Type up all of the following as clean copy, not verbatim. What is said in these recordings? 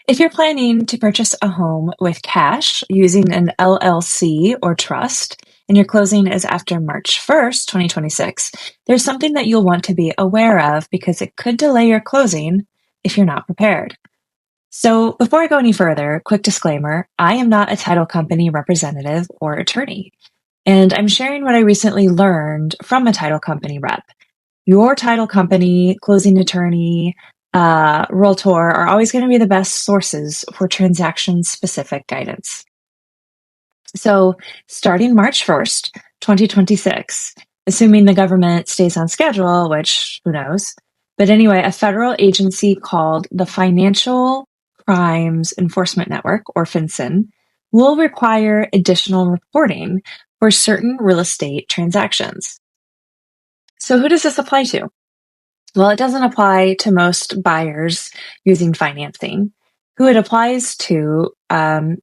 If you're planning to purchase a home with cash using an LLC or trust, and your closing is after March 1st, 2026, there's something that you'll want to be aware of because it could delay your closing if you're not prepared. So before I go any further, quick disclaimer, I am not a title company representative or attorney, and I'm sharing what I recently learned from a title company rep. Your title company, closing attorney, realtor are always going to be the best sources for transaction-specific guidance. So starting March 1st, 2026, assuming the government stays on schedule, which who knows, but anyway, a federal agency called the Financial Crimes Enforcement Network, or FinCEN, will require additional reporting for certain real estate transactions. So who does this apply to? Well, it doesn't apply to most buyers using financing. Who it applies to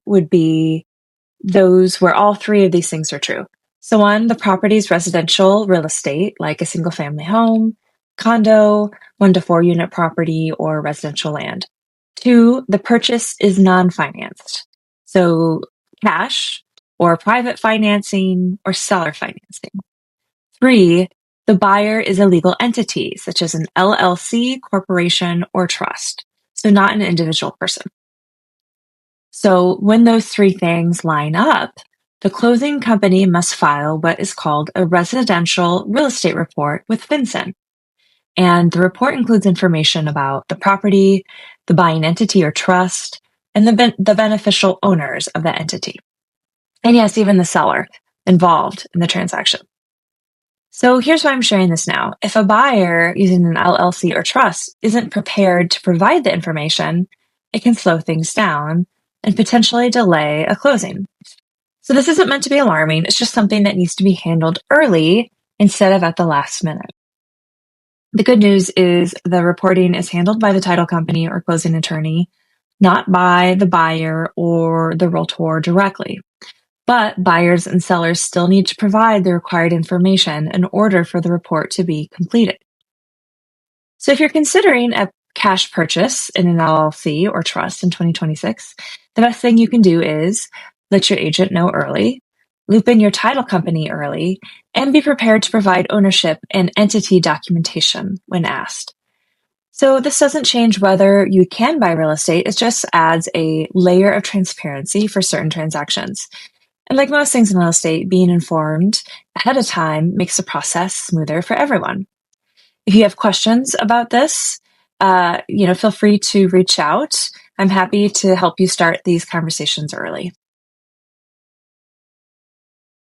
would be those where all three of these things are true. So one, the property's residential real estate, like a single family home, condo, 1 to 4 unit property, or residential land. Two, the purchase is non-financed. So cash or private financing or seller financing. Three, the buyer is a legal entity, such as an LLC, corporation, or trust. So not an individual person. So when those three things line up, the closing company must file what is called a residential real estate report with FinCEN. And the report includes information about the property, the buying entity or trust, and the beneficial owners of that entity. And yes, even the seller involved in the transaction. So here's why I'm sharing this now. If a buyer using an LLC or trust isn't prepared to provide the information, it can slow things down and potentially delay a closing. So this isn't meant to be alarming. It's just something that needs to be handled early instead of at the last minute. The good news is the reporting is handled by the title company or closing attorney, not by the buyer or the realtor directly. But buyers and sellers still need to provide the required information in order for the report to be completed. So if you're considering a cash purchase in an LLC or trust in 2026, the best thing you can do is let your agent know early, loop in your title company early, and be prepared to provide ownership and entity documentation when asked. So this doesn't change whether you can buy real estate, it just adds a layer of transparency for certain transactions. And like most things in real estate, being informed ahead of time makes the process smoother for everyone. If you have questions about this, feel free to reach out. I'm happy to help you start these conversations early.